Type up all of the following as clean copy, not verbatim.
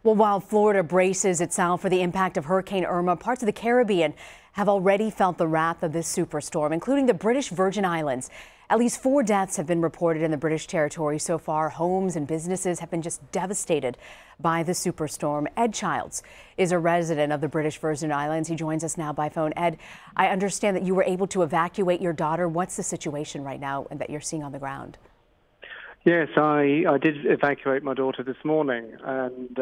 Well, while Florida braces itself for the impact of Hurricane Irma, parts of the Caribbean have already felt the wrath of this superstorm, including the British Virgin Islands. At least 4 deaths have been reported in the British territory so far. Homes and businesses have been just devastated by the superstorm. Ed Childs is a resident of the British Virgin Islands. He joins us now by phone. Ed, I understand that you were able to evacuate your daughter. What's the situation right now that you're seeing on the ground? Yes, I did evacuate my daughter this morning, and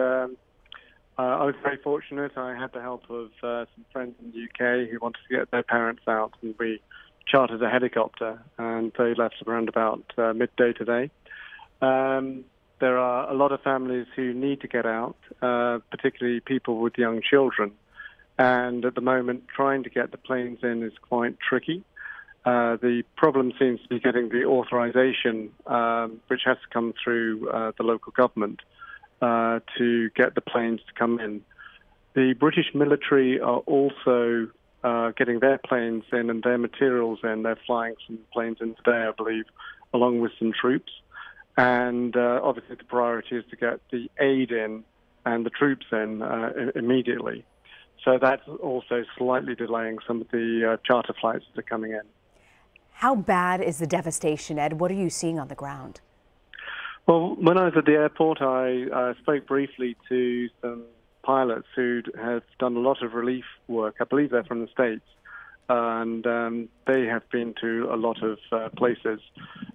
I was very fortunate. I had the help of some friends in the UK who wanted to get their parents out, and we chartered a helicopter, and they left around about midday today. There are a lot of families who need to get out, particularly people with young children, and at the moment trying to get the planes in is quite tricky. The problem seems to be getting the authorization, which has to come through the local government to get the planes to come in. The British military are also getting their planes in and their materials in. They're flying some planes in today, I believe, along with some troops. And obviously the priority is to get the aid in and the troops in immediately. So that's also slightly delaying some of the charter flights that are coming in. How bad is the devastation, Ed? What are you seeing on the ground? Well, when I was at the airport, I spoke briefly to some pilots who have done a lot of relief work. I believe they're from the States, and they have been to a lot of places.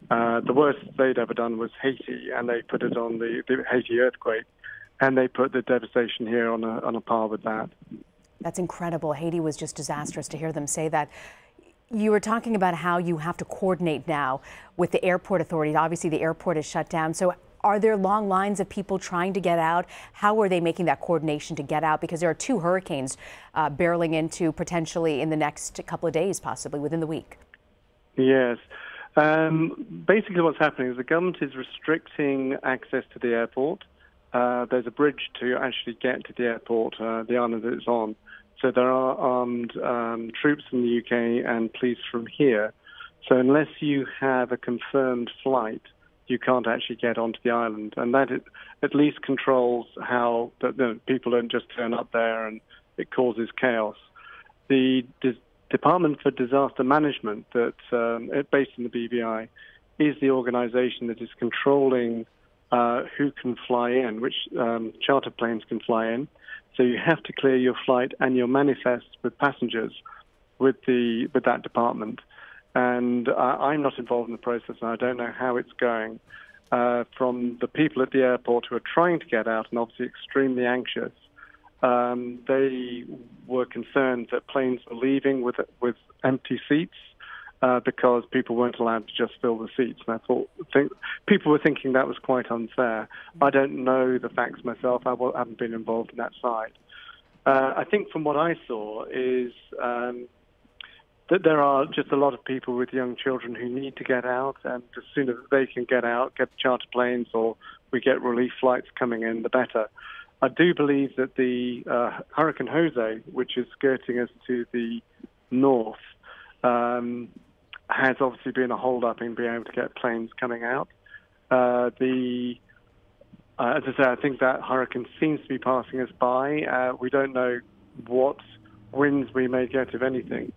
The worst they'd ever done was Haiti, and they put it on the Haiti earthquake, and they put the devastation here on a par with that. That's incredible. Haiti was just disastrous. To hear them say that. You were talking about how you have to coordinate now with the airport authorities. Obviously, the airport is shut down. So are there long lines of people trying to get out? How are they making that coordination to get out? Because there are 2 hurricanes barreling into potentially in the next couple of days, possibly within the week. Yes. Basically, what's happening is the government is restricting access to the airport. There's a bridge to actually get to the airport, the island that it's on. So there are armed troops from the UK and police from here. So unless you have a confirmed flight, you can't actually get onto the island. And that at least controls how people don't just turn up there and it causes chaos. The Department for Disaster Management, that's based in the BVI, is the organization that is controlling who can fly in, which charter planes can fly in. So you have to clear your flight and your manifest with passengers with that department. And I'm not involved in the process, and I don't know how it's going. From the people at the airport who are trying to get out and obviously extremely anxious, they were concerned that planes were leaving with empty seats because people weren't allowed to just fill the seats. And I think people were thinking that was quite unfair. I don't know the facts myself. I haven't been involved in that side. I think from what I saw is that there are just a lot of people with young children who need to get out, and the sooner that they can get out, get charter planes, or we get relief flights coming in, the better. I do believe that the Hurricane Jose, which is skirting us to the north, has obviously been a hold-up in being able to get planes coming out. As I say, I think that hurricane seems to be passing us by. We don't know what winds we may get, if anything.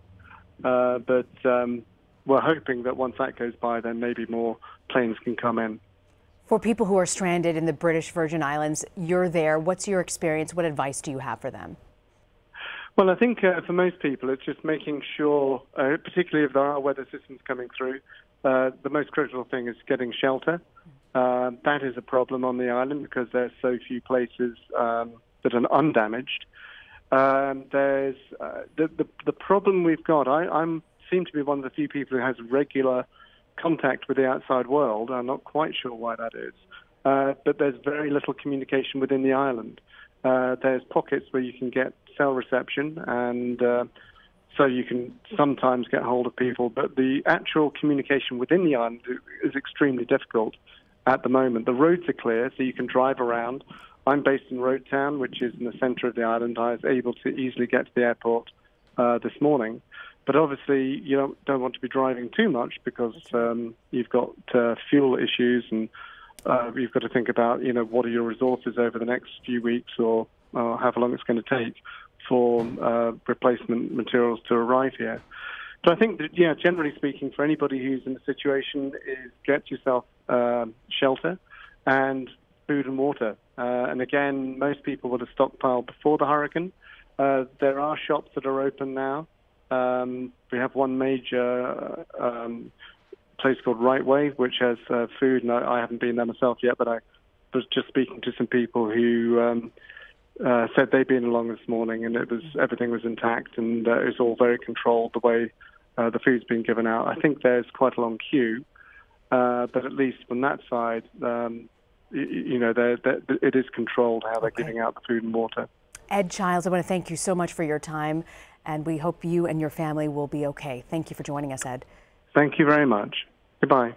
But we're hoping that once that goes by, then maybe more planes can come in. For people who are stranded in the British Virgin Islands, you're there. What's your experience? What advice do you have for them? Well, I think for most people, it's just making sure, particularly if there are weather systems coming through, the most critical thing is getting shelter. That is a problem on the island because there's so few places that are undamaged. There's the problem we've got. I seem to be one of the few people who has regular contact with the outside world. I'm not quite sure why that is, but there's very little communication within the island. There's pockets where you can get cell reception, and so you can sometimes get hold of people, but the actual communication within the island is extremely difficult at the moment. The roads are clear, so you can drive around. I'm based in Road Town, which is in the center of the island. I was able to easily get to the airport this morning. But obviously, you don't want to be driving too much because you've got fuel issues and you've got to think about, what are your resources over the next few weeks or however long it's going to take for replacement materials to arrive here. But I think that, generally speaking, for anybody who's in the situation, is get yourself shelter and food and water. And again, most people would have stockpiled before the hurricane. There are shops that are open now. We have one major place called Right Way, which has food, and I haven't been there myself yet, but I was just speaking to some people who said they'd been along this morning, and everything was intact, and it was all very controlled the way the food's been given out. I think there's quite a long queue, but at least from that side, it is controlled how they're giving out the food and water. Ed Childs, I want to thank you so much for your time, and we hope you and your family will be okay. Thank you for joining us, Ed. Thank you very much. Goodbye.